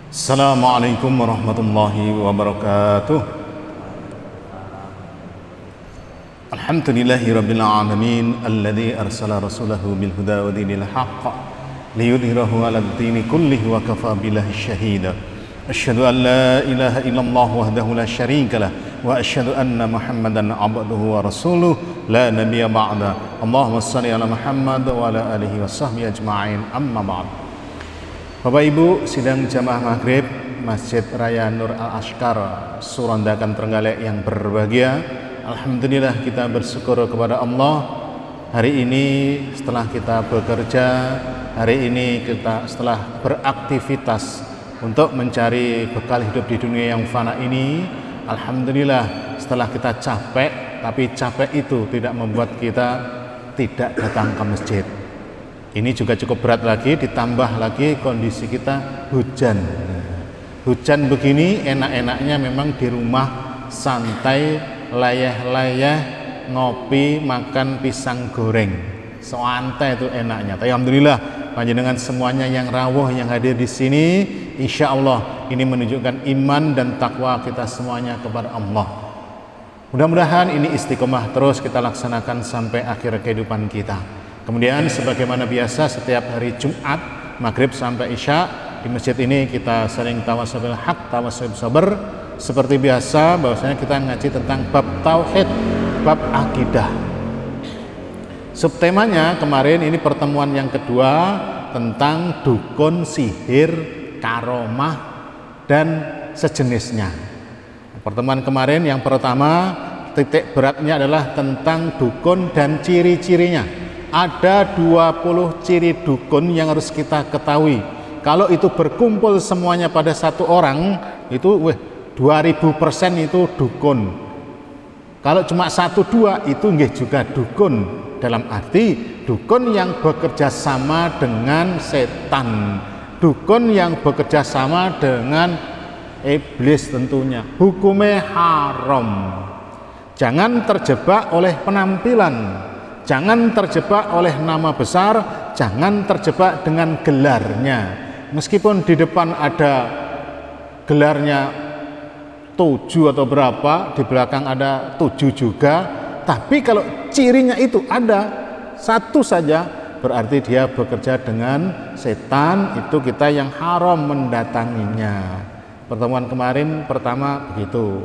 Assalamualaikum warahmatullahi wabarakatuh. Alhamdulillahi rabbil alamin alladzi arsala rasulahu bil huda wa dinil haqq liyudhhirahu 'alad dini kullihi wa kafa billahi syahida. Asyhadu an la ilaha illallah wahdahu la syarikalah wa asyhadu anna Muhammadan 'abduhu wa rasuluh la nabiyya ba'da. Allahumma shalli ala Muhammad wa ala alihi washabbihi ajma'in. Amma ba'd. Bapak Ibu, sidang jamaah maghrib Masjid Raya Nur Al-Ashkar, Surandakan Trenggalek yang berbahagia. Alhamdulillah kita bersyukur kepada Allah. Hari ini setelah kita bekerja, hari ini kita setelah beraktivitas untuk mencari bekal hidup di dunia yang fana ini, alhamdulillah setelah kita capek, tapi capek itu tidak membuat kita tidak datang ke masjid. Ini juga cukup berat lagi, ditambah lagi kondisi kita hujan. Hujan begini enak-enaknya memang di rumah santai, layah-layah, ngopi, makan pisang goreng. Santai itu enaknya. Tapi alhamdulillah panjenengan semuanya yang rawuh yang hadir di sini, insya Allah ini menunjukkan iman dan takwa kita semuanya kepada Allah. Mudah-mudahan ini istiqomah terus kita laksanakan sampai akhir kehidupan kita. Kemudian sebagaimana biasa setiap hari Jumat maghrib sampai isya di masjid ini kita sering tawasul bil haq, tawasul sabar. Seperti biasa bahwasanya kita ngaji tentang bab tauhid, bab akidah. Subtemanya kemarin ini pertemuan yang kedua tentang dukun, sihir, karomah dan sejenisnya. Pertemuan kemarin yang pertama titik beratnya adalah tentang dukun dan ciri-cirinya. Ada 20 ciri dukun yang harus kita ketahui. Kalau itu berkumpul semuanya pada satu orang, itu 2000% itu dukun. Kalau cuma 1-2 itu nggih juga dukun. Dalam arti dukun yang bekerja sama dengan setan, dukun yang bekerja sama dengan iblis tentunya. Hukumnya haram. Jangan terjebak oleh penampilan. Jangan terjebak oleh nama besar, jangan terjebak dengan gelarnya. Meskipun di depan ada gelarnya 7 atau berapa, di belakang ada 7 juga, tapi kalau cirinya itu ada satu saja, berarti dia bekerja dengan setan, itu kita yang haram mendatanginya. Pertemuan kemarin pertama begitu.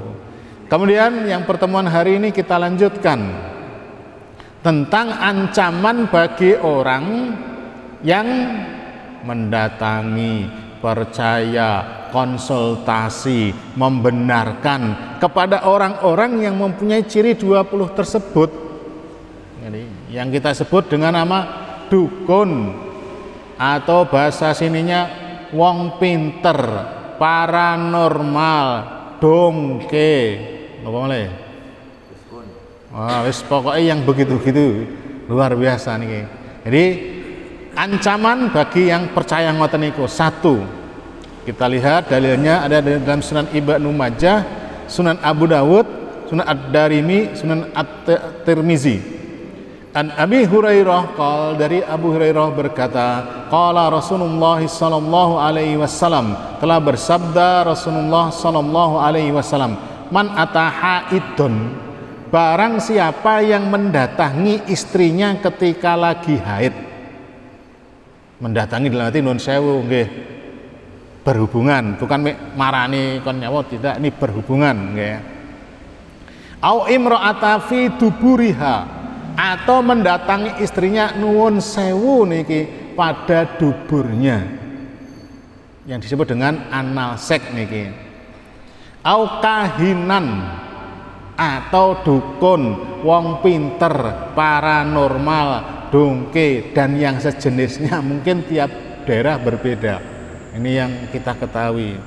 Kemudian yang pertemuan hari ini kita lanjutkan tentang ancaman bagi orang yang mendatangi, percaya, konsultasi, membenarkan kepada orang-orang yang mempunyai ciri 20 tersebut. Jadi, yang kita sebut dengan nama dukun atau bahasa sininya wong pinter, paranormal, dongke, apa boleh? Wis pokoknya yang begitu-gitu luar biasa nih. Jadi ancaman bagi yang percaya ngoten niku. Satu, kita lihat dalilnya ada dalam Sunan Ibnu Majah, Sunan Abu Dawud, Sunan Ad-Darimi, Sunan At-Tirmizi. An Abi Hurairah qol, dari Abu Hurairah berkata, qala Rasulullah sallallahu alaihi wasallam, telah bersabda Rasulullah sallallahu alaihi wasallam, man ataha idun, barang siapa yang mendatangi istrinya ketika lagi haid. Mendatangi dalam arti nun sewu nggih, berhubungan, bukan marani kon nyawa, tidak, ini berhubungan nggih. Au imra'ata fi duburiha, atau mendatangi istrinya nuwun sewu niki pada duburnya, yang disebut dengan anal seks niki. Au kahinan, atau dukun, wong pinter, paranormal, dongke dan yang sejenisnya, mungkin tiap daerah berbeda. Ini yang kita ketahui.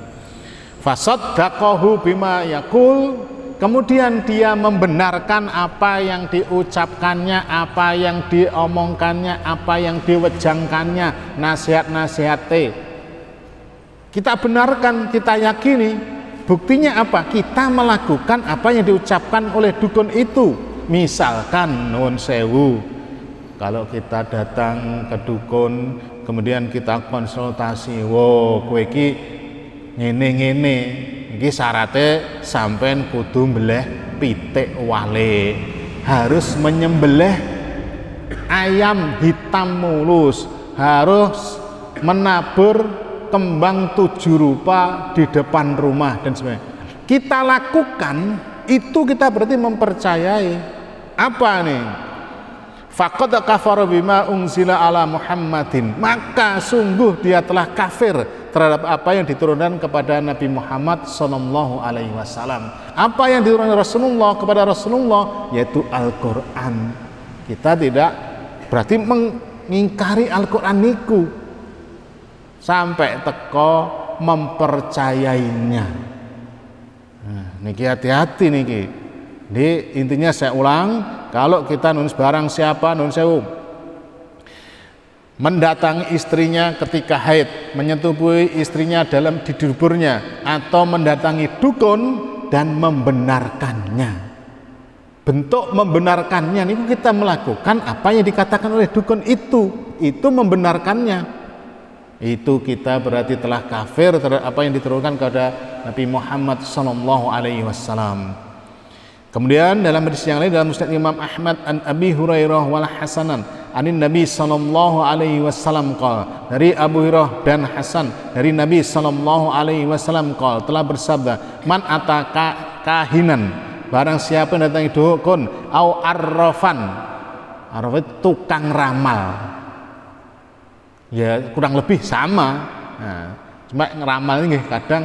Fasaddaqahu bima yaqul, kemudian dia membenarkan apa yang diucapkannya, apa yang diomongkannya, apa yang diwejangkannya, nasihat-nasihate. Kita benarkan, kita yakini. Buktinya apa? Kita melakukan apa yang diucapkan oleh dukun itu. Misalkan nuwun sewu, kalau kita datang ke dukun, kemudian kita konsultasi, wow kowe iki ngene-ngene iki syaratnya sampean kudu mbeleh pitik wale, harus menyembelih ayam hitam mulus, harus menabur kembang 7 rupa di depan rumah dan sebagainya. Kita lakukan itu, kita berarti mempercayai apa nih? Faqad kafara bima unzila ala Muhammadin, maka sungguh dia telah kafir terhadap apa yang diturunkan kepada Nabi Muhammad sallallahu alaihi wasallam. Apa yang diturunkan Rasulullah kepada Rasulullah yaitu Al-Qur'an. Kita tidak berarti mengingkari Al-Qur'an niku sampai teko mempercayainya. Nah, niki hati-hati niki. Jadi intinya saya ulang, kalau kita nulis barang siapa nun sewu mendatangi istrinya ketika haid, menyetubuhi istrinya dalam diduburnya, atau mendatangi dukun dan membenarkannya. Bentuk membenarkannya ini kita melakukan apa yang dikatakan oleh dukun itu membenarkannya. Itu kita berarti telah kafir terhadap apa yang diturunkan kepada Nabi Muhammad sallallahu alaihi wasallam. Kemudian dalam hadis yang lain dalam Musnad Imam Ahmad an Abi Hurairah wal Hasanan anin Nabi sallallahu alaihi wasallam qala, dari Abu Hurairah dan Hasan dari Nabi sallallahu alaihi wasallam qala, telah bersabda, man ataka kahinan, barang siapa yang datangi dukun, au arrafan, arraf itu tukang ramal, ya kurang lebih sama. Nah, cuma ngeramal ini kadang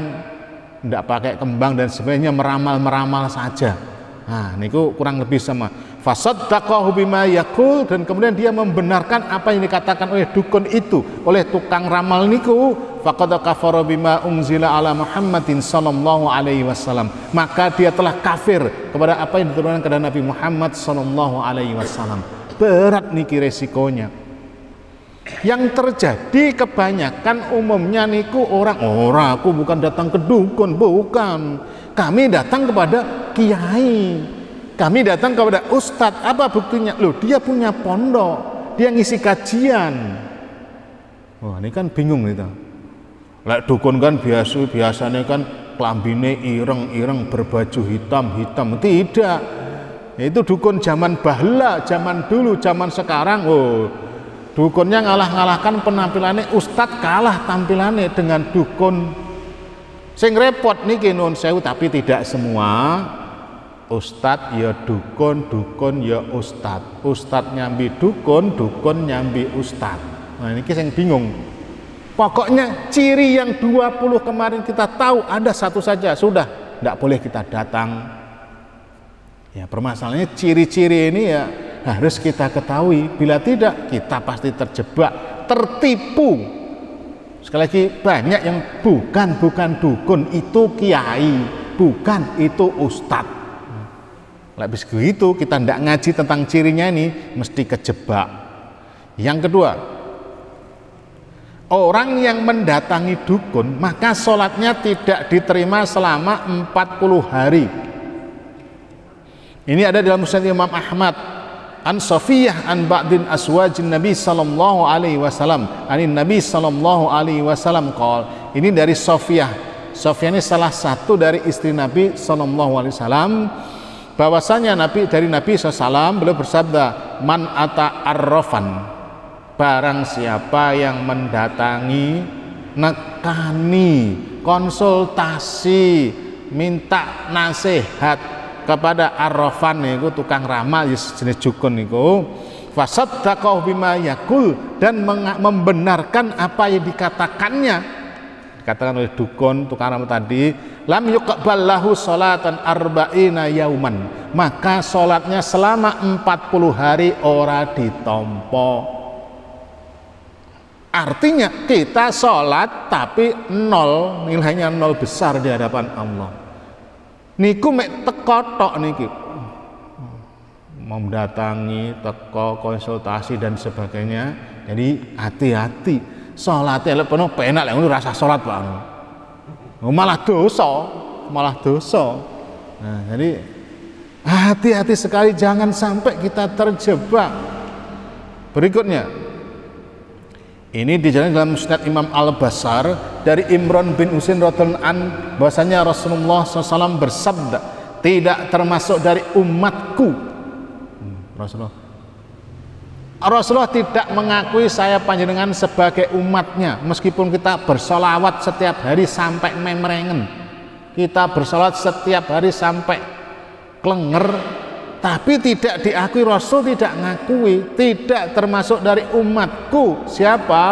tidak pakai kembang dan sebagainya, meramal saja. Nah, niku kurang lebih sama. Fasaddaqahu bima yaqul, dan kemudian dia membenarkan apa yang dikatakan oleh dukun itu, oleh tukang ramal niku, faqad kafara bima unzila ala Muhammadin sallallahu alaihi wasallam, maka dia telah kafir kepada apa yang diturunkan kepada Nabi Muhammad sallallahu alaihi wasallam. Berat niki resikonya. Yang terjadi kebanyakan umumnya niku orang aku bukan datang ke dukun, bukan. Kami datang kepada kiai, kami datang kepada ustadz. Apa buktinya? Loh, dia punya pondok, dia ngisi kajian. Wah, ini kan bingung gitu. Lek dukun kan biasanya kan klambine ireng berbaju hitam. Tidak. Itu dukun zaman bahla, zaman dulu, zaman sekarang. Oh, dukunnya ngalah-ngalahkan penampilannya, ustadz kalah tampilannya dengan dukun. Sing repot niki nun sewu, tapi tidak semua ustadz ya dukun, dukun ya ustadz nyambi dukun, dukun nyambi ustadz. Nah ini sing bingung. Pokoknya ciri yang 20 kemarin kita tahu ada satu saja, sudah tidak boleh kita datang. Ya permasalahannya ciri-ciri ini ya harus kita ketahui, bila tidak kita pasti terjebak, tertipu. Sekali lagi, banyak yang bukan dukun, itu kiai, bukan itu ustadz. Habis begitu kita tidak ngaji tentang cirinya ini, mesti kejebak. Yang kedua, orang yang mendatangi dukun maka sholatnya tidak diterima selama 40 hari. Ini ada dalam Musnad Imam Ahmad an Safiyah an ba'din aswajin Nabi sallallahu alaihi wasallam anin Nabi sallallahu alaihi wasallam qol. Ini dari Safiyah. Safiyah ini salah satu dari istri Nabi sallallahu alaihi wasallam, bahwasanya dari Nabi SAW beliau bersabda, man ata arrafan, barang siapa yang mendatangi, nekani, konsultasi, minta nasihat kepada arrafan niku tukang ramal jenis dukun niku, fasaddaqahu bima yaqul, dan membenarkan apa yang dikatakannya, dikatakan oleh dukun tukang ramal tadi, lam yuqbal lahu salatan arba'ina yauman, maka salatnya selama 40 hari ora ditompo. Artinya kita salat tapi nol, nilainya nol besar di hadapan Allah. Niku mek teko tok niki, mendatangi, teko, konsultasi dan sebagainya. Jadi hati-hati, salatnya lek penuh penak lek ngono rasa salat Pak. Malah dosa. Nah, jadi hati-hati sekali, jangan sampai kita terjebak. Berikutnya, Ini dijelaskan dalam Musnad Imam Al-Bazzar dari Imran bin Husain radhiyallahu an bahwasanya Rasulullah SAW bersabda, tidak termasuk dari umatku. Rasulullah tidak mengakui saya panjenengan sebagai umatnya, meskipun kita bersolawat setiap hari sampai memerengen, kita bersolawat setiap hari sampai klenger, tapi tidak diakui. Rasul tidak ngakui, tidak termasuk dari umatku. Siapa?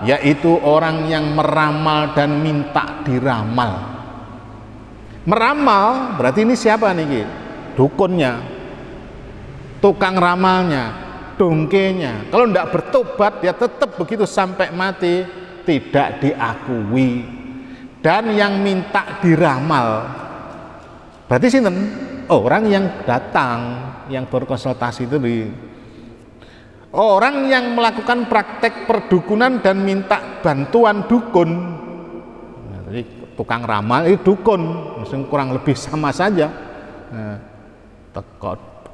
Yaitu orang yang meramal dan minta diramal. Meramal berarti ini siapa nih? Dukunnya, tukang ramalnya, dongkenya. Kalau tidak bertobat dia tetap begitu sampai mati, tidak diakui. Dan yang minta diramal berarti sinten? Orang yang datang, yang berkonsultasi itu orang yang melakukan praktek perdukunan dan minta bantuan dukun. Nah, jadi tukang ramal itu dukun, mungkin kurang lebih sama saja. Nah,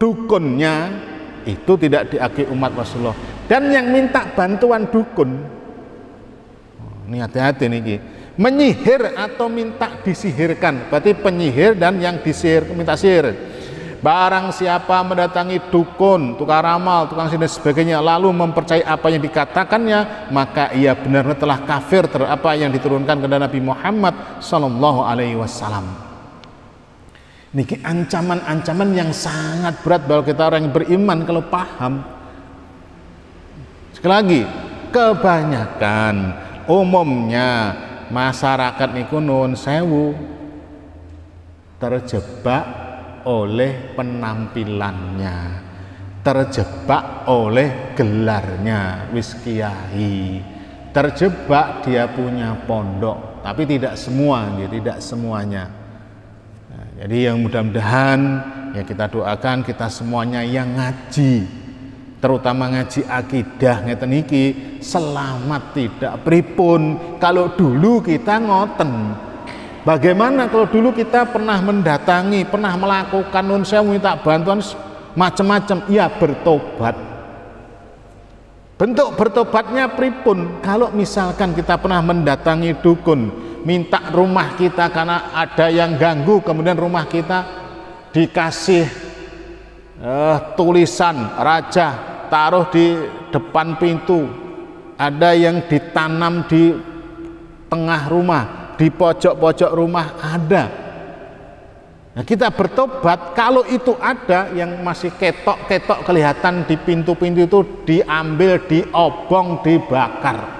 dukunnya itu tidak diakui umat Rasulullah. Dan yang minta bantuan dukun, ini hati-hati nih, menyihir atau minta disihirkan, berarti penyihir dan yang disihir minta sihir. Barang siapa mendatangi dukun, tukang ramal, tukang sihir dan sebagainya, lalu mempercayai apa yang dikatakannya, maka ia benar-benar telah kafir terhadap apa yang diturunkan kepada Nabi Muhammad sallallahu alaihi wasallam. Niki ancaman-ancaman yang sangat berat bagi kita orang yang beriman kalau paham. Sekali lagi, kebanyakan umumnya masyarakat niku nuwun sewu terjebak oleh penampilannya, terjebak oleh gelarnya wis kiai, terjebak dia punya pondok, tapi tidak semua, tidak semuanya. Nah, jadi yang mudah-mudahan ya kita doakan kita semuanya yang ngaji, terutama ngaji akidah ngeten iki, selamat tidak pripun. Kalau dulu kita ngoten, bagaimana kalau dulu kita pernah mendatangi, pernah melakukan nun sewu minta bantuan macam-macam, ya bertobat. Bentuk bertobatnya pripun? Kalau misalkan kita pernah mendatangi dukun, minta rumah kita karena ada yang ganggu, kemudian rumah kita dikasih tulisan raja, taruh di depan pintu, ada yang ditanam di tengah rumah, di pojok-pojok rumah ada. Nah, kita bertobat, kalau itu ada yang masih ketok-ketok kelihatan di pintu-pintu itu, diambil, diobong, dibakar.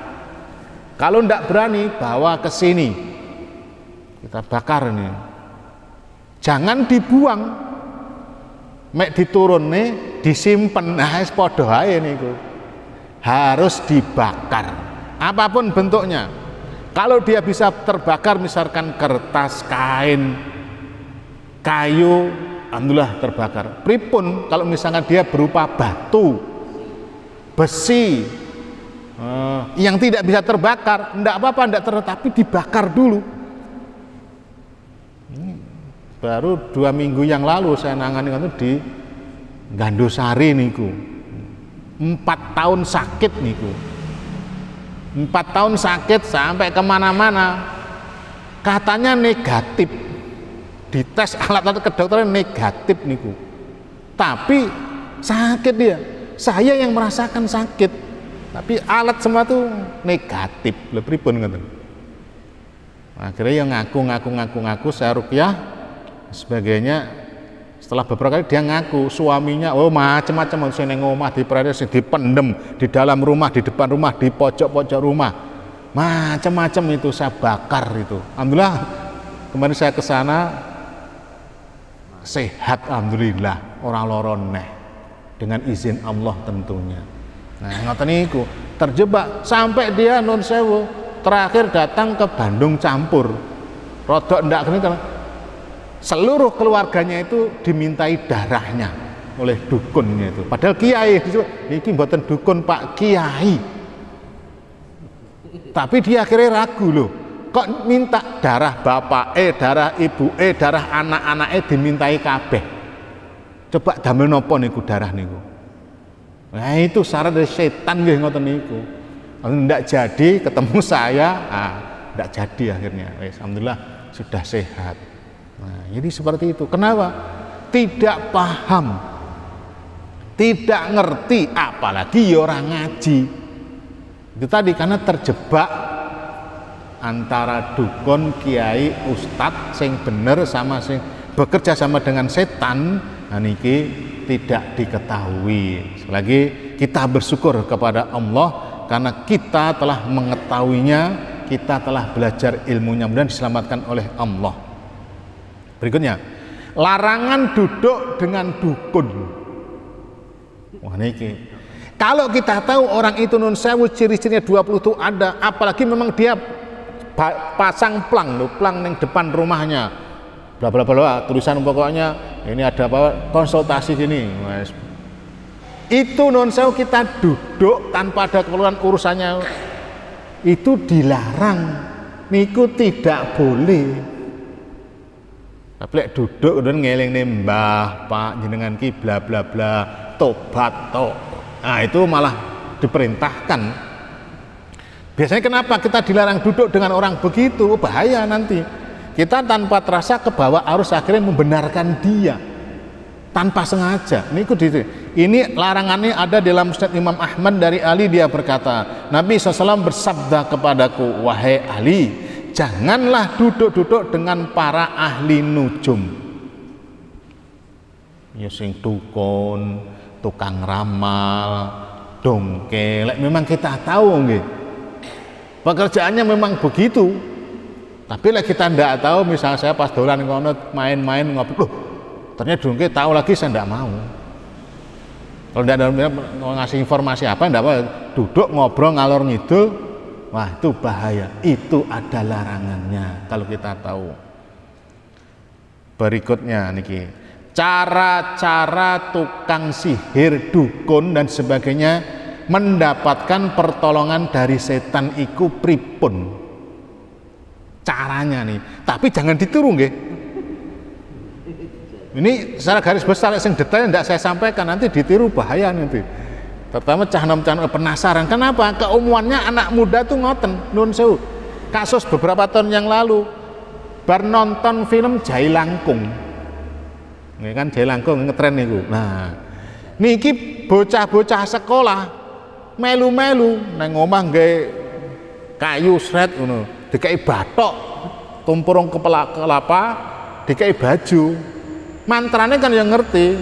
Kalau tidak berani, bawa ke sini, kita bakar nih. Jangan dibuang, mek diturun nih, disimpan. Nah, padha ae niku. Harus dibakar, apapun bentuknya. Kalau dia bisa terbakar, misalkan kertas, kain, kayu, alhamdulillah terbakar. Pripun kalau misalkan dia berupa batu, besi, yang tidak bisa terbakar, enggak apa-apa, enggak tapi dibakar dulu. Baru 2 minggu yang lalu saya nangani itu di Gandusari niku, 4 tahun sakit niku, 4 tahun sakit sampai kemana-mana, katanya negatif, dites alat-alat kedokteran negatif niku, tapi sakit dia. Saya yang merasakan sakit, tapi alat semua tuh negatif. Lebih pun ngoten. Akhirnya yang ngaku saya ruqyah sebagainya. Setelah beberapa kali dia ngaku, suaminya macam-macam, sing ning omah diperhati, dipendem di dalam rumah, di depan rumah, di pojok-pojok rumah, macam-macam itu saya bakar itu. Alhamdulillah kemarin saya ke sana sehat, alhamdulillah, orang loron neh, dengan izin Allah tentunya. Nah, ngoten niku terjebak sampai dia nun sewu terakhir datang ke Bandung Campur, rodok ndak kene karena seluruh keluarganya itu dimintai darahnya oleh dukunnya itu. Padahal kiai itu iki mboten dukun Pak, kiai. Tapi dia akhirnya ragu loh. Kok minta darah bapak, darah ibu, darah anak-anak dimintai kabeh. Coba damel nopo niku darah niku. Nah itu syarat dari setan nggih ngoten niku. Tidak jadi ketemu saya, tidak jadi akhirnya. Alhamdulillah sudah sehat. Nah, jadi seperti itu. Kenapa? Tidak paham, tidak ngerti, apalagi orang ngaji. Itu tadi karena terjebak antara dukun, kiai, ustadz sing bener sama sing bekerja sama dengan setan. Nah, niki tidak diketahui. Sekali lagi kita bersyukur kepada Allah karena kita telah mengetahuinya, kita telah belajar ilmunya, mudah diselamatkan oleh Allah. Berikutnya, larangan duduk dengan dukun. Wah niki, kalau kita tahu orang itu nun sewu ciri-cirinya 20 itu ada, apalagi memang dia pasang plang yang depan rumahnya, bla bla bla, tulisan pokoknya ini ada apa konsultasi gini. Itu non sewu kita duduk tanpa ada keperluan urusannya, itu dilarang, niku tidak boleh. Tapi duduk dan ngeling mbah pak jenengan ki bla bla bla tobat to, nah itu malah diperintahkan. Biasanya kenapa kita dilarang duduk dengan orang begitu? Bahaya nanti kita tanpa terasa ke bawah arus akhirnya membenarkan dia tanpa sengaja. Ini larangannya ada dalam Musnad Imam Ahmad dari Ali, dia berkata, Nabi SAW bersabda kepadaku, wahai Ali, janganlah duduk-duduk dengan para ahli nujum. Ya sing dukun, tukang ramal, dongkel. Memang kita tahu nggih. Pekerjaannya memang begitu. Tapi lah kita tidak tahu, misalnya saya pas dolan ngono main-main ngobrol, ternyata dongkel tahu lagi, saya tidak mau. Kalau tidak ada ngasih informasi apa, tidak apa, duduk ngobrol ngalor ngidul, wah itu bahaya, itu ada larangannya kalau kita tahu. Berikutnya niki, cara-cara tukang sihir, dukun dan sebagainya mendapatkan pertolongan dari setan iku pripun caranya nih, tapi jangan ditiru nggih. Ini secara garis besar yang detail tidak saya sampaikan, nanti ditiru bahaya nanti. Terutama cah nom penasaran. Kenapa? Keumumannya anak muda tuh ngoten, nun sewu. Kasus beberapa tahun yang lalu, bar nonton film Jai Langkung. Ini kan Jai Langkung ngetren niku. Nah, niki bocah-bocah sekolah melu-melu nang omah nggae kayu sret ngono, dikai bathok, tumpurung kelapa, dikai baju. Mantranya kan yang ngerti,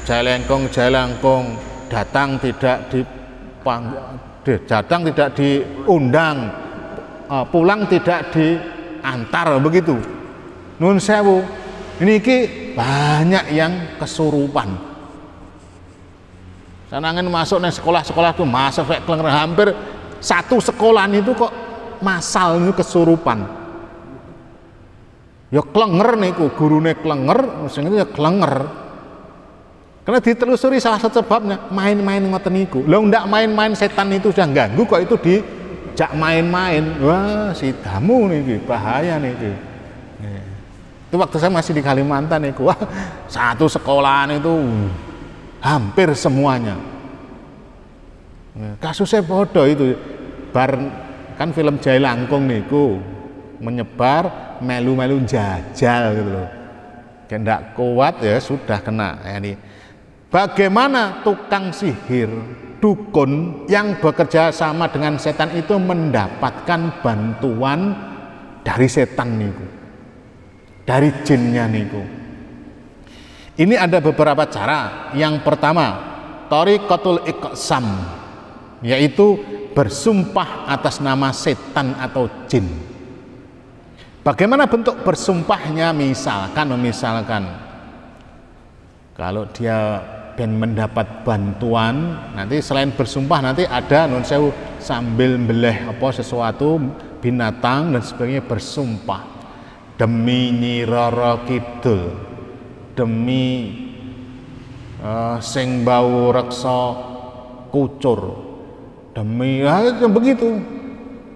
Jalangkung datang tidak diundang, pulang tidak diantar, begitu. Nun sewu, ini banyak yang kesurupan. Sanangan masuk nih sekolah-sekolah tuh masuk kayak klenger, hampir satu sekolah itu kok masal itu kesurupan. Ya klenger niku, gurune klenger, sing itu ya klenger. Karena ditelusuri salah satu sebabnya main-main ngoten niku. Lho ndak main-main, setan itu sudah ganggu kok itu dijak main-main. Wah, si damu niki bahaya niki. Itu waktu saya masih di Kalimantan niku. Wah, satu sekolahan itu hampir semuanya. Kasusnya bodoh itu. Bar kan film Jai Langkung niku menyebar melu-melu jajal gitu loh. Tidak kuat ya sudah kena. Ini bagaimana tukang sihir, dukun yang bekerja sama dengan setan itu mendapatkan bantuan dari setan niku, dari jinnya niku. Ini ada beberapa cara. Yang pertama, thariqatul iqsam, yaitu bersumpah atas nama setan atau jin. Bagaimana bentuk bersumpahnya? Misalkan kalau dia mendapat bantuan, nanti selain bersumpah nanti ada nun sewu sambil beleh apa sesuatu binatang dan sebagainya, bersumpah demi Nyi Roro Kidul, demi sing bau reksa kucur, demi begitu,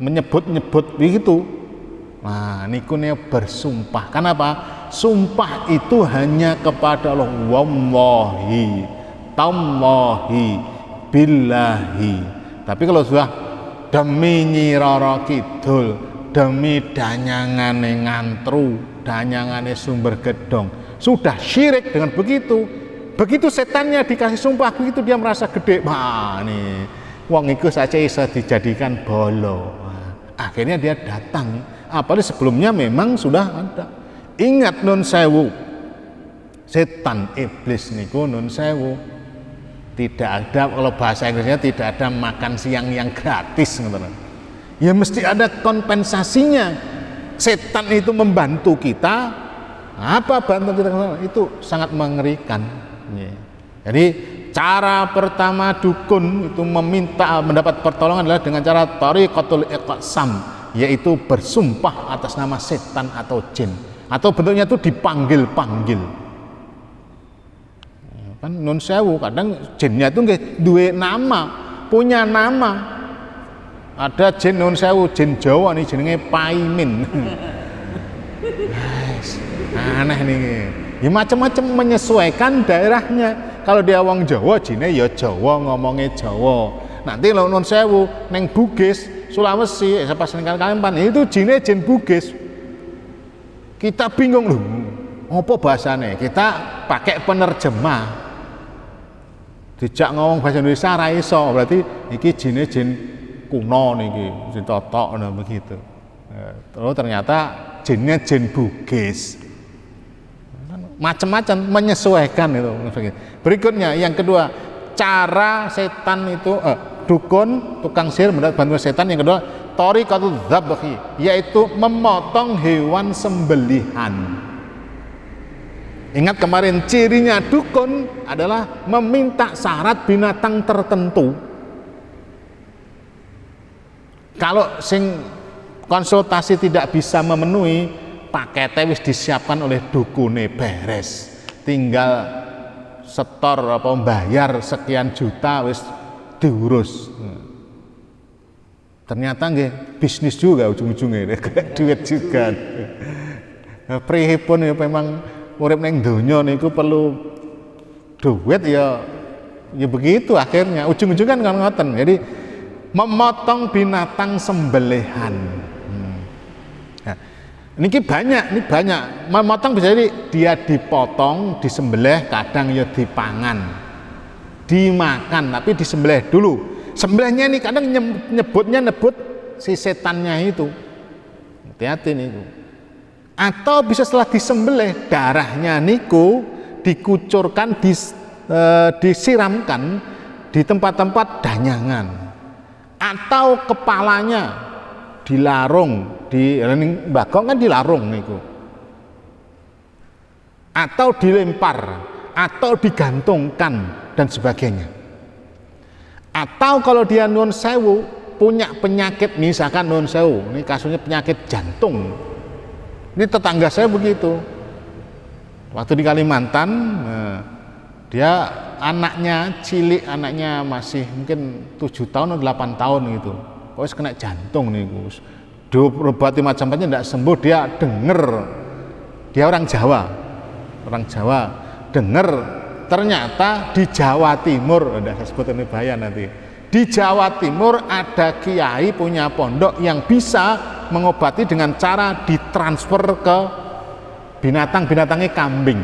menyebut-nyebut begitu. Nah, niku bersumpah. Kenapa? Sumpah itu hanya kepada Allah. Wallahi, tallahi, billahi. Tapi kalau sudah demi Nyi Roro Kidul, demi danyangane Ngantru, danyangane Sumber Gedong. Sudah syirik dengan begitu. Begitu setannya dikasih sumpah begitu dia merasa gede. Wah, nih wong iku saja bisa dijadikan bolo. Akhirnya dia datang. Apalagi sebelumnya memang sudah ada. Ingat nun sewu. Setan iblis niku nun sewu. Tidak ada, kalau bahasa Inggrisnya tidak ada makan siang yang gratis, ya mesti ada kompensasinya. Setan itu membantu kita, apa bantu kita itu sangat mengerikan. Jadi cara pertama dukun itu meminta mendapat pertolongan adalah dengan cara tariqatul iqsam, yaitu bersumpah atas nama setan atau jin, atau bentuknya itu dipanggil-panggil. Kan nun sewu kadang jinnya itu nggak duwe nama, punya nama. Ada jin nun sewu, jin Jawa nih jenenge Paimin. Aneh nih. Ya macam-macam menyesuaikan daerahnya. Kalau dia wong Jawa, jinnya ya Jawa, ngomongnya Jawa. Nanti kalau nun sewu neng Bugis, Sulawesi, pas neng Kalimantan itu jinnya jin Bugis. Kita bingung loh, apa bahasanya? Kita pakai penerjemah. Dijak ngomong bahasa Indonesia ra iso, berarti iki jine jin kuno niki, jin totok nah begitu. Terus ternyata jinnya jin Bugis. Macam-macam menyesuaikan itu. Berikutnya yang kedua, cara setan itu dukun, tukang sihir mendapat bantuan setan. Yang kedua, tariqatul dzabhi, yaitu memotong hewan sembelihan. Ingat kemarin cirinya dukun adalah meminta syarat binatang tertentu. Kalau sing konsultasi tidak bisa memenuhi, paketnya wis disiapkan oleh dukune beres. Tinggal setor apa bayar sekian juta wis diurus. Ternyata nggih bisnis juga ujung-ujungnya, duit juga. Pripun ya memang urip ning donya niku perlu duit ya begitu akhirnya ujung-ujung kan ngoten. Jadi memotong binatang sembelihan. Nah, ini banyak. Memotong bisa jadi dia dipotong, disembelih, kadang ya dipangan, dimakan, tapi disembelih dulu. Sembelihnya ini kadang nyebut si setannya itu. Hati-hati niku. Atau bisa setelah disembelih darahnya niku dikucurkan, disiramkan di tempat-tempat danyangan, atau kepalanya dilarung di bagong kan dilarung niku, atau dilempar, atau digantungkan dan sebagainya. Atau kalau dia nun sewu punya penyakit, misalkan nun sewu ini kasusnya penyakit jantung. Ini tetangga saya begitu. Waktu di Kalimantan, dia anaknya cilik, anaknya masih mungkin 7 tahun atau 8 tahun gitu. Pokoknya kena jantung nih Gus. Diobati macam-macam tidak sembuh, dia denger. Dia orang Jawa denger ternyata di Jawa Timur, udah saya sebut ini bahaya nanti. Di Jawa Timur ada kiai punya pondok yang bisa mengobati dengan cara ditransfer ke binatangnya kambing.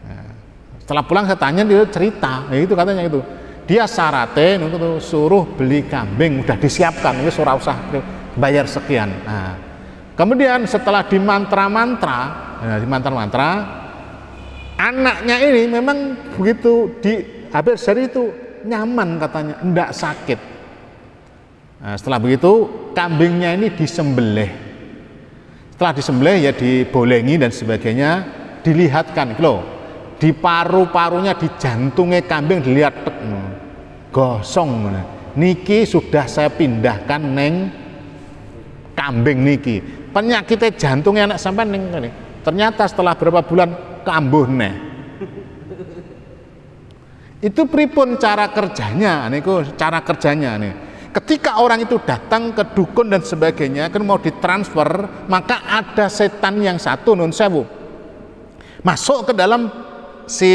Nah, setelah pulang saya tanya, dia cerita, ya itu katanya itu. Dia syaratnya untuk suruh beli kambing, udah disiapkan, ini surah usah bayar sekian. Nah, kemudian setelah dimantra-mantra, anaknya ini memang begitu habis dari itu nyaman katanya, enggak sakit. Nah, setelah begitu kambingnya ini disembelih. Setelah disembelih ya dibolengi dan sebagainya, dilihatkan loh, di paru-parunya, di jantungnya kambing dilihat gosong. Niki sudah saya pindahkan neng kambing niki. Penyakitnya jantungnya anak sampai neng ini. Ternyata setelah berapa bulan kambuh neh. Itu pripun cara kerjanya niku, cara kerjanya nih. Ketika orang itu datang ke dukun dan sebagainya, kan mau ditransfer, maka ada setan yang satu nun sewu masuk ke dalam si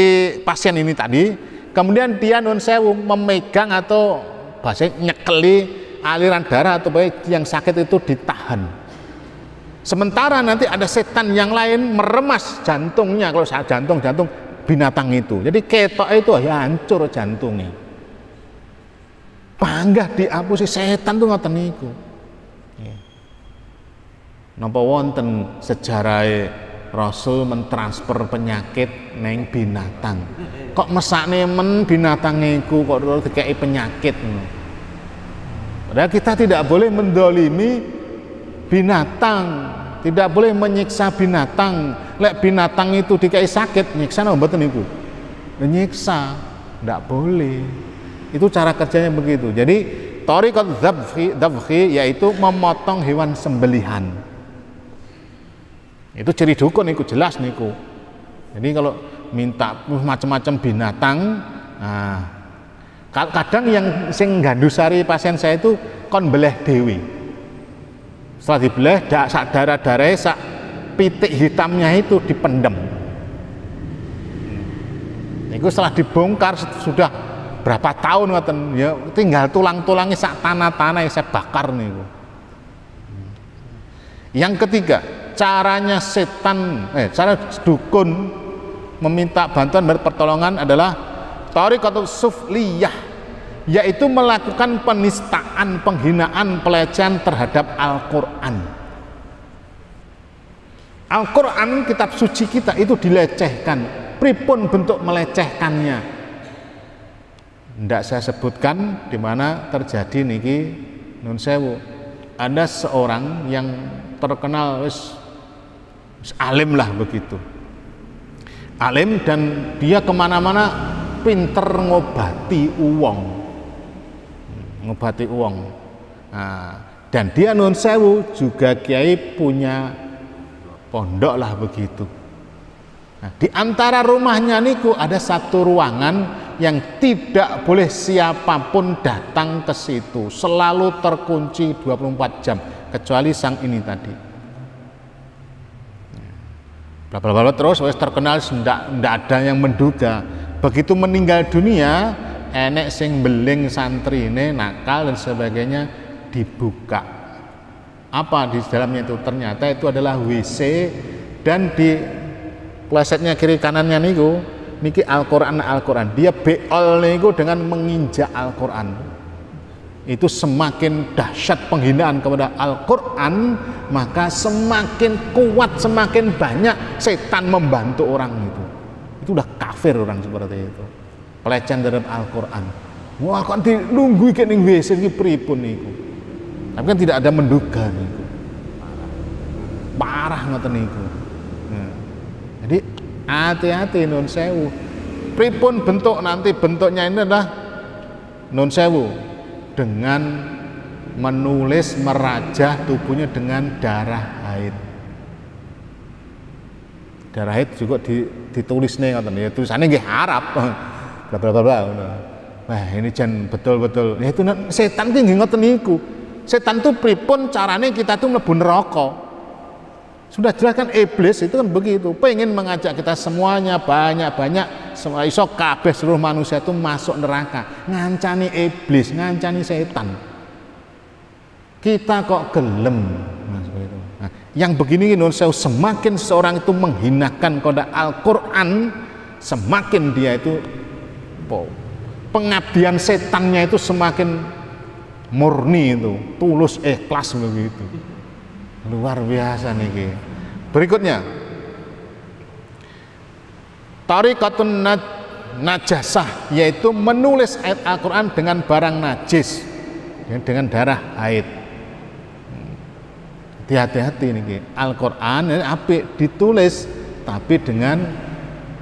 pasien ini tadi, kemudian dia nun sewu memegang atau bahasa nyekeli aliran darah atau yang sakit itu ditahan. Sementara nanti ada setan yang lain meremas jantungnya, kalau jantung binatang itu. Jadi ketok itu ya hancur jantungnya. Panggah diapusi setan tuh ngoten niku. Napa wonten sejarah Rasul mentransfer penyakit neng binatang. Kok mesakne men binatang niku kok dikei penyakit. Padahal kita tidak boleh mendolimi binatang, tidak boleh menyiksa binatang. Lek binatang itu dikei sakit, nyiksa napa mboten niku? Menyiksa, tidak boleh. Itu cara kerjanya begitu. Jadi thariqat dzabhi yaitu memotong hewan sembelihan. Itu ciri dukun niku jelas niku. Jadi kalau minta macam-macam binatang, nah, kadang yang sing gandusari pasien saya itu kon beleh dewi. Setelah dibelah sak darah-darah sak pitik hitamnya itu dipendem. Itu setelah dibongkar sudah berapa tahun ngoten ya, tinggal tulang-tulangnya sak tanah-tanah yang saya bakar niku. Yang ketiga, caranya cara dukun meminta bantuan pertolongan adalah thariqatus sufliyah, yaitu melakukan penistaan, penghinaan, pelecehan terhadap Al-Qur'an. Al-Qur'an, kitab suci kita itu dilecehkan. Pripun bentuk melecehkannya? Tidak saya sebutkan di mana terjadi niki nun sewu. Ada seorang yang terkenal wis alim lah begitu. Alim dan dia kemana-mana pinter ngobati uang. Nah, dan dia nun sewu juga kiai punya pondok lah begitu. Nah, di antara rumahnya niku ada satu ruangan yang tidak boleh siapapun datang ke situ, selalu terkunci 24 jam kecuali sang ini tadi. Bla terus wis terkenal, ndak ada yang menduga. Begitu meninggal dunia, enek sing beling santrine nakal dan sebagainya dibuka. Apa di dalamnya itu? Ternyata itu adalah WC dan di plesetnya kiri kanannya niku niki Al-Qur'an. Dia beol niku dengan menginjak Al-Qur'an. Itu semakin dahsyat penghinaan kepada Al-Qur'an, maka semakin kuat, semakin banyak setan membantu orang itu. Itu udah kafir orang seperti itu. Pelecehan terhadap Al-Qur'an. Wah, kok dilungguhi kek ning WC iki pripun niku. Tapi kan tidak ada menduga niku. Parah ngoten niku. Jadi hati-hati nun sewu. Pripun bentuk nanti bentuknya ini adalah nun sewu dengan menulis merajah tubuhnya dengan darah haid. Darah haid juga ditulis nih ngoten ya, tulisannya nggih Arab. Bla bla bla. Wah, ini jan betul-betul. Ya itu setan ki nggih ngoten niku. Setan tuh pripun carane kita tuh mlebu neraka. Sudah jelas kan iblis itu kan begitu, pengen mengajak kita semuanya banyak-banyak semua iso kabeh seluruh manusia itu masuk neraka, ngancani iblis, ngancani setan. Kita kok gelem Mas begitu. Nah, yang begini semakin seorang itu menghinakan kepada Al-Qur'an, semakin dia itu pengabdian setannya itu semakin murni itu, tulus ikhlas begitu. Luar biasa nih. Berikutnya, thariqatun najasah, yaitu menulis ayat Al-Qur'an dengan barang najis, dengan darah haid. Hati-hati nih, Al-Qur'an apik ditulis tapi dengan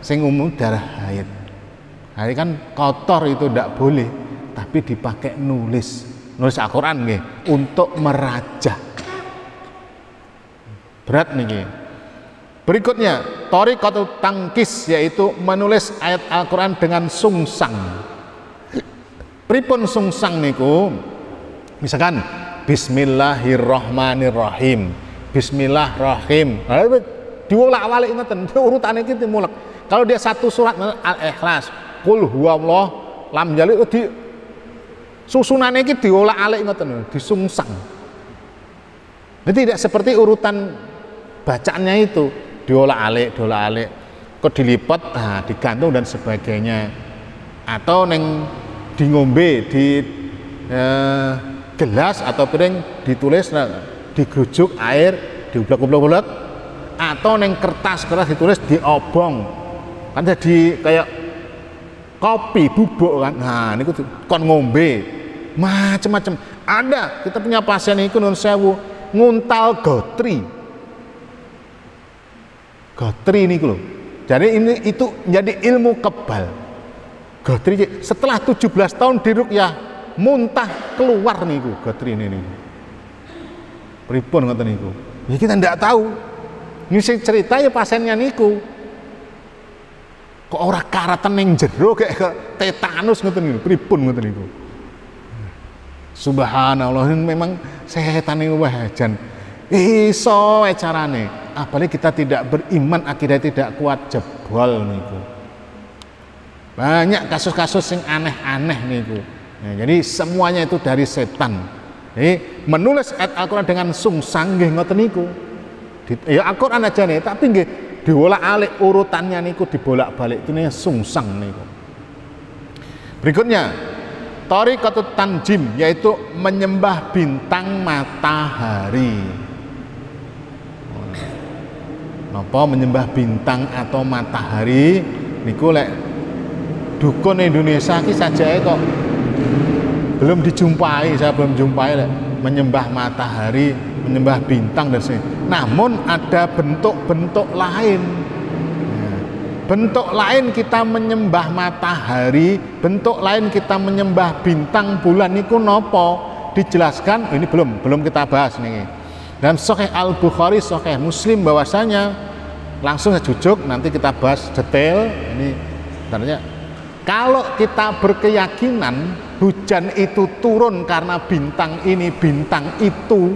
sing umum darah haid. Hari kan kotor itu tidak boleh, tapi dipakai nulis Al-Qur'an nggih untuk merajah. Berat nih. Berikutnya, thariqatul tangkis, yaitu menulis ayat Al-Qur'an dengan sungsang. Pripun sungsang niku? Misalkan Bismillahirrahmanirrahim. Bismillahirrahim. Diwolak-walik ngoten, urutane iki dimulek. Kalau dia satu surat Al-Ikhlas, kul huwallah lam yalid di susunane iki diolak-alik ngoten, disungsang. Jadi tidak seperti urutan bacaannya itu diolak-alik, kok dilipat, digantung dan sebagainya. Atau neng di ngombe di gelas atau piring ditulis digrujuk air diublek-ublek, atau neng kertas ditulis diobong. Kan jadi kayak kopi bubuk kan. Nah, niku kon ngombe macam-macam. Ada kita punya pasien iku nun sewu nguntal gotri niku lho. Jadi itu jadi ilmu kebal. Gotri setelah 17 tahun diruqyah muntah keluar niku gotri ini. Pripun ngoten niku? Ya kita ndak tahu. Ini sing cerita ya pasiennya niku. Kok ora karatan ning jero kayak tetanus ngoten niku. Pripun ngoten niku? Subhanallah, memang setan niku wajan. Iso carane. Apalagi kita tidak beriman, akidah tidak kuat, jebol niku. Banyak kasus-kasus yang aneh-aneh niku. Nah, jadi semuanya itu dari setan. Jadi menulis ayat Al-Qur'an dengan sungsang nggih ngoten niku. Ya Al-Qur'an aja nih, tapi nggih dibolak-alik urutannya niku dibolak-balik itu sungsang niku. Berikutnya Thariqatut Tanjim, yaitu menyembah bintang matahari. Napa menyembah bintang atau matahari niku lek dukun Indonesia ki sajae kok belum dijumpai, saya belum jumpai lek menyembah matahari, menyembah bintang dan sebagainya. Namun ada bentuk-bentuk lain. Bentuk lain kita menyembah matahari, bentuk lain kita menyembah bintang, bulan niku nopo? Dijelaskan, ini belum kita bahas nih. Dalam Sahih Al-Bukhari, Sahih Muslim bahwasanya langsung sejujuk nanti kita bahas detail. Ini sebenarnya kalau kita berkeyakinan hujan itu turun karena bintang ini, bintang itu,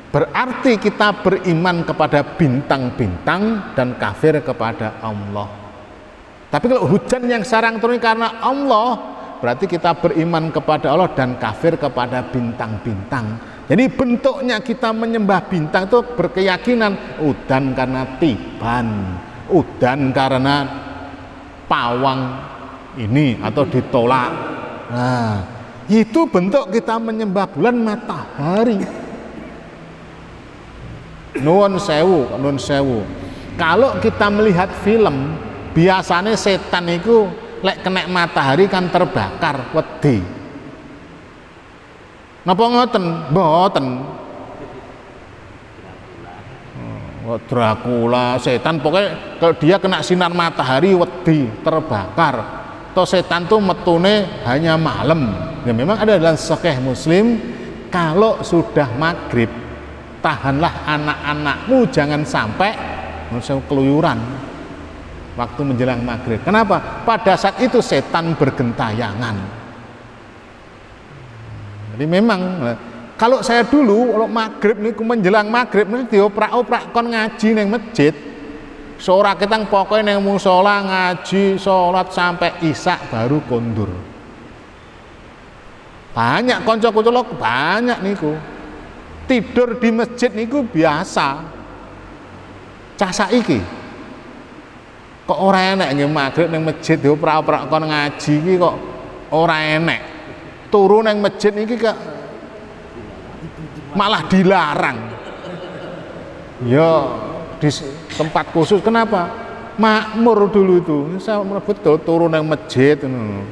berarti kita beriman kepada bintang-bintang dan kafir kepada Allah. Tapi kalau hujan yang sarang turun karena Allah, berarti kita beriman kepada Allah dan kafir kepada bintang-bintang. Jadi bentuknya kita menyembah bintang itu berkeyakinan udan karena tiban, udan karena pawang ini atau ditolak. Nah, itu bentuk kita menyembah bulan matahari. Nuwun sewu. Kalau kita melihat film, biasanya setan itu lek kena matahari kan terbakar, wedi. Napa ngoten? Mboten. Dracula, setan pokoknya kalau dia kena sinar matahari wedi, terbakar. Atau setan tuh metune hanya malam. Ya memang ada dalam Sahih Muslim, kalau sudah maghrib tahanlah anak-anakmu jangan sampai keluyuran waktu menjelang maghrib. Kenapa? Pada saat itu setan bergentayangan. Jadi memang kalau saya dulu kalau maghrib niku menjelang maghrib mesti dioprak-oprak kon ngaji neng masjid. Seorang kita pokoknya neng musola ngaji sholat sampai isya baru kondur. Banyak konco-konco banyak niku. Tidur di masjid niku biasa. Cah saiki kok ora enek nggih maghrib ning masjid dioprak-oprak kon ngaji iki kok ora enek. Turu ning masjid iki kok malah dilarang. Ya di tempat khusus kenapa? Makmur dulu itu. Saya betul turun ning masjid ngono.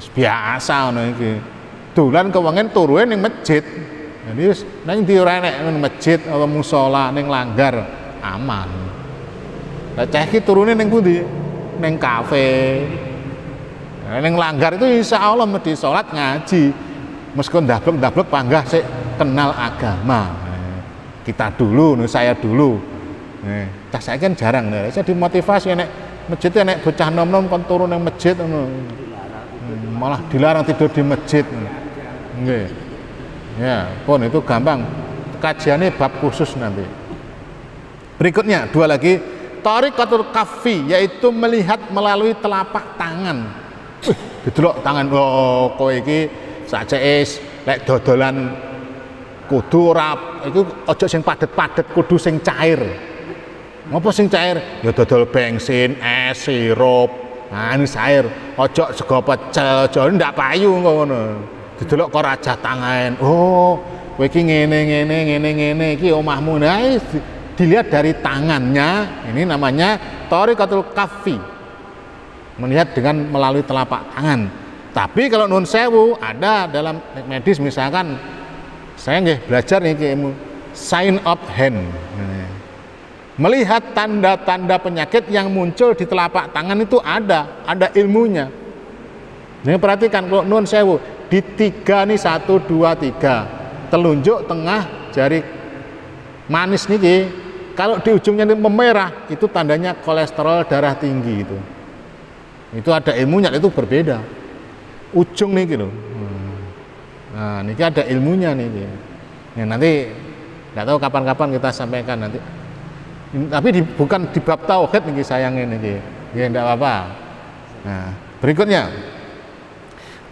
Biasa ngono iki. Dolan kewengen turune ning masjid. Jadi nang ndi ora enek ning masjid atau musala ning langgar aman. Lah cah iki turune ning pundi? Ning kafe. Ning langgar itu insyaallah mesti salat ngaji. Meskipun ndablek-ndablek panggah sik kenal agama. Kita dulu, saya dulu. Cah saya kan jarang. Saya dimotivasi nek masjid nek bocah nom-nom kon turun ning masjid ngono. Malah dilarang tidur di masjid. Nggih. Ya, pun itu gampang. Kajiannya bab khusus nanti. Berikutnya dua lagi Thariqatul kaffi, yaitu melihat melalui telapak tangan. Didelok tangan, oh kowe iki sakjane lek dodolan kudu ora iku aja sing padet-padet, kudu sing cair. Ngopo sing cair? Ya dodol bensin, es, sirup. Nah, ini cair. Aja sego pecel, aja ndak payu ngono. Didelok kok raja tangan. Oh, kowe iki ngene iki omahmu. Nah, dilihat dari tangannya. Ini namanya thariqatul kaffi. Melihat dengan melalui telapak tangan. Tapi kalau nun sewu ada dalam medis, misalkan saya nggih belajar nih ilmu sign of hand. Melihat tanda-tanda penyakit yang muncul di telapak tangan itu ada ilmunya. Ini perhatikan kalau nun sewu di 3 nih 1 2 3 telunjuk tengah jari manis nih, kalau di ujungnya ini memerah itu tandanya kolesterol darah tinggi itu. Itu ada ilmunya, itu berbeda. Ujung nih gitu. Nah, ini ada ilmunya nih. Ya, nanti nggak tahu kapan-kapan kita sampaikan nanti. Tapi bukan di bab tauhid nih sayangnya nih. Ya enggak apa-apa. Nah, berikutnya.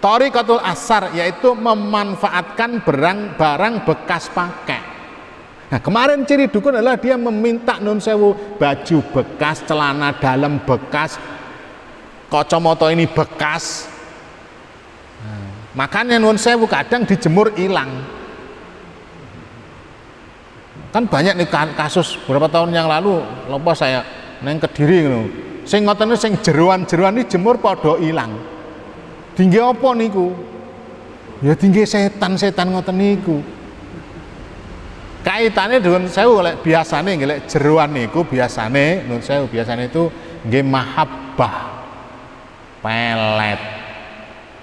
Thariqatul asar, yaitu memanfaatkan barang bekas pakai. Nah, kemarin ciri dukun adalah dia meminta nun sewu baju bekas, celana dalam bekas, kacamata ini bekas. Makanya nun sewu kadang dijemur hilang. Kan banyak nih kasus beberapa tahun yang lalu, lupa saya neng Kediri ngono. Sing ngoten sing jeroan-jeroan iki jemur padha ilang. Tinggi apa niku? Ya tinggi setan-setan ngoten niku. Kaitane nun sewu lek biasane nggih jeroan niku biasane nun sewu biasane itu nggih mahabbah. Pelet,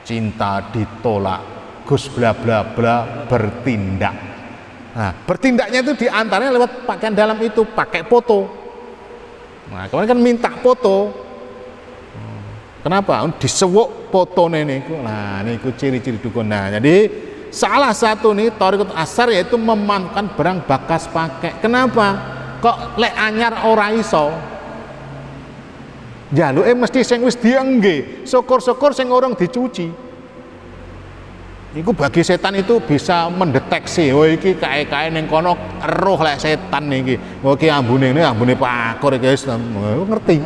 cinta ditolak, Gus bla bla bla bertindak. Nah, bertindaknya itu diantaranya lewat pakaian dalam itu, pakai foto. Nah, kemarin kan minta foto. Kenapa? Disewuk foto niku. Nah, niku ciri-ciri dukun. Nah, jadi salah satu nih thariqatul asar yaitu memanfaatkan barang bekas pakai. Kenapa? Kok lek anyar ora iso? Jaluke mesti sing wis diengge, syukur-syukur sing orang dicuci. Iku bagi setan itu bisa mendeteksi, oh iki kae-kae ning kono roh lek setan iki. Oh iki ambune pakur iki wis ngerti.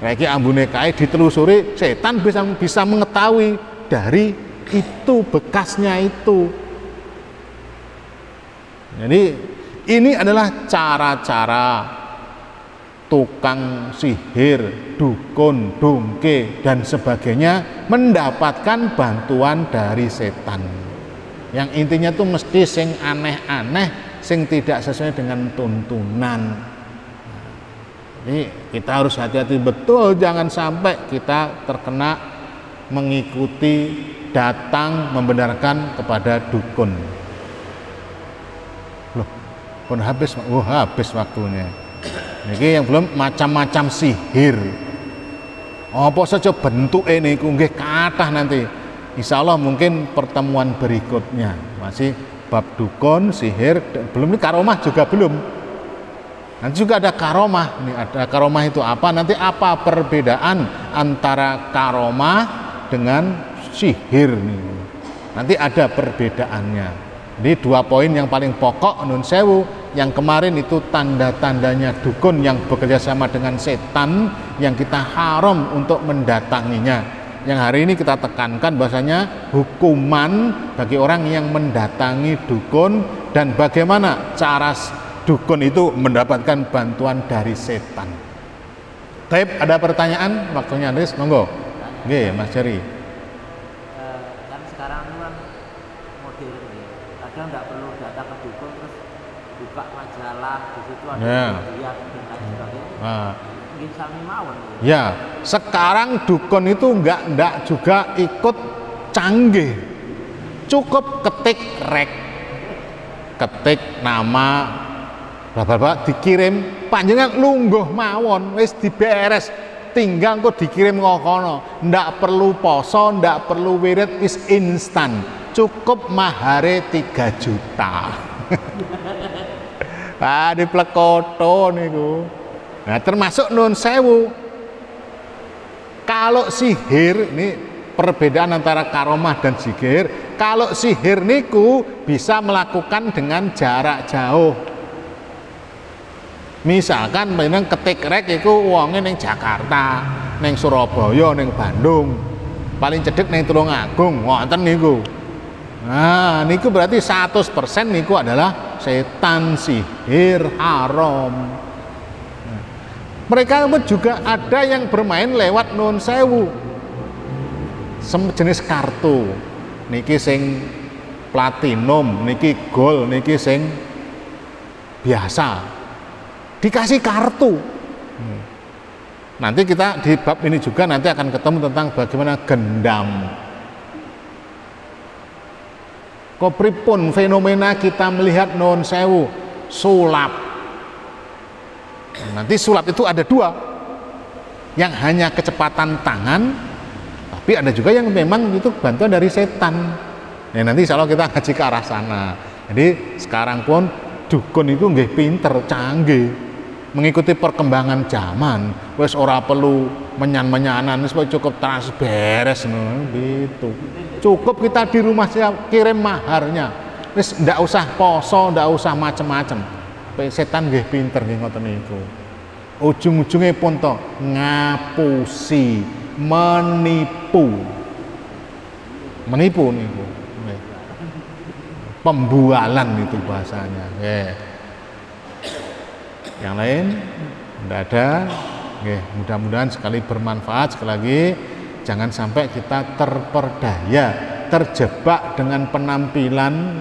Lek iki ambune kae ditelusuri, setan bisa mengetahui dari itu bekasnya itu. Jadi ini adalah cara-cara tukang sihir, dukun, dongke dan sebagainya mendapatkan bantuan dari setan. Yang intinya tuh mesti sing aneh-aneh, sing tidak sesuai dengan tuntunan. Jadi kita harus hati-hati betul, jangan sampai kita terkena mengikuti datang membenarkan kepada dukun. Loh, pun habis waktunya. Ini yang belum macam-macam sihir. Apa saja bentuk ini nggih kathah nanti. Insya Allah mungkin pertemuan berikutnya masih bab dukun, sihir, belum ini karomah juga belum. Nanti juga ada karomah. Ini ada karomah itu apa? Nanti apa perbedaan antara karomah dengan sihir nih? Nanti ada perbedaannya. Jadi 2 poin yang paling pokok nun sewu, yang kemarin itu tanda-tandanya dukun yang bekerja sama dengan setan yang kita haram untuk mendatanginya. Yang hari ini kita tekankan bahasanya hukuman bagi orang yang mendatangi dukun dan bagaimana cara dukun itu mendapatkan bantuan dari setan. Taib, ada pertanyaan? Waktunya Andres, monggo. Nggih, Mas Jari. Kan sekarang itu kan modern ya. Kadang nggak perlu datang ke dukun terus buka majalah, di situ ada lihat dan lain sebagainya. Mungkin sami mawon. Ya, sekarang dukun itu enggak juga ikut canggih. Cukup ketik ketik nama bla dikirim, panjenengan lungguh mawon, wis diberes, tinggal kok dikirim kono. Ndak perlu poso, ndak perlu wirid, wis instan. Cukup mahare 3 juta. Di Plekoto niku. Nah, termasuk nun sewu. Kalau sihir, ini perbedaan antara karomah dan sihir. Kalau sihir niku bisa melakukan dengan jarak jauh. Misalkan memang ketik rek iku wonge ning Jakarta, ning Surabaya, ning Bandung. Paling cedek ning Tulungagung, wonten niku. Nah, niku berarti 100% niku adalah setan sihir haram. Mereka pun juga ada yang bermain lewat nun sewu, sejenis kartu. Niki sing platinum, niki gold, niki sing biasa. Dikasih kartu. Nanti kita di bab ini juga nanti akan ketemu tentang bagaimana gendam. Kopripun fenomena kita melihat nun sewu, sulap. Nanti sulap itu ada dua, yang hanya kecepatan tangan, tapi ada juga yang memang itu bantuan dari setan. Nah, nanti insya Allah kita ngaji ke arah sana. Jadi sekarang pun dukun itu nggih pinter, canggih, mengikuti perkembangan zaman. Wes ora perlu menyan-menyanan, wis cukup trans beres gitu. Cukup kita di rumah siap kirim maharnya. Wis ndak usah poso, ndak usah macem-macem. Setan nggih pinter nggih ngoten niku. Ujung-ujunge pun to ngapusi, menipu. Menipu niku. Pembualan itu bahasanya. Yang lain tidak ada. Mudah-mudahan sekali bermanfaat. Sekali lagi jangan sampai kita terperdaya, terjebak dengan penampilan,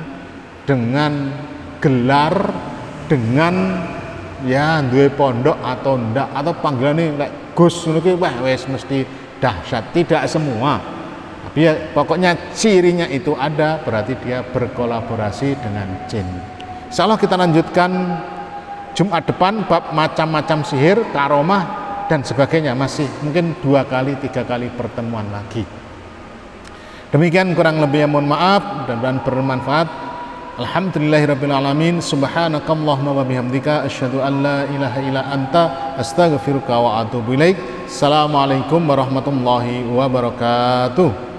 dengan gelar, dengan ya duwe pondok atau ndak, atau panggilane lek Gus ngono ki wah wis mesti dahsyat. Tidak semua. Tapi ya, pokoknya cirinya itu ada, berarti dia berkolaborasi dengan jin. Insyaallah kita lanjutkan Jumat depan bab macam-macam sihir, karomah dan sebagainya, masih mungkin 2 kali 3 kali pertemuan lagi. Demikian kurang lebihnya mohon maaf, mudah-mudahan bermanfaat. Alhamdulillahirabbil alamin. Subhanakallahumma wa bihamdika asyhadu an la ilaha illa anta astaghfiruka wa atubu ilaik. Assalamualaikum warahmatullahi wabarakatuh.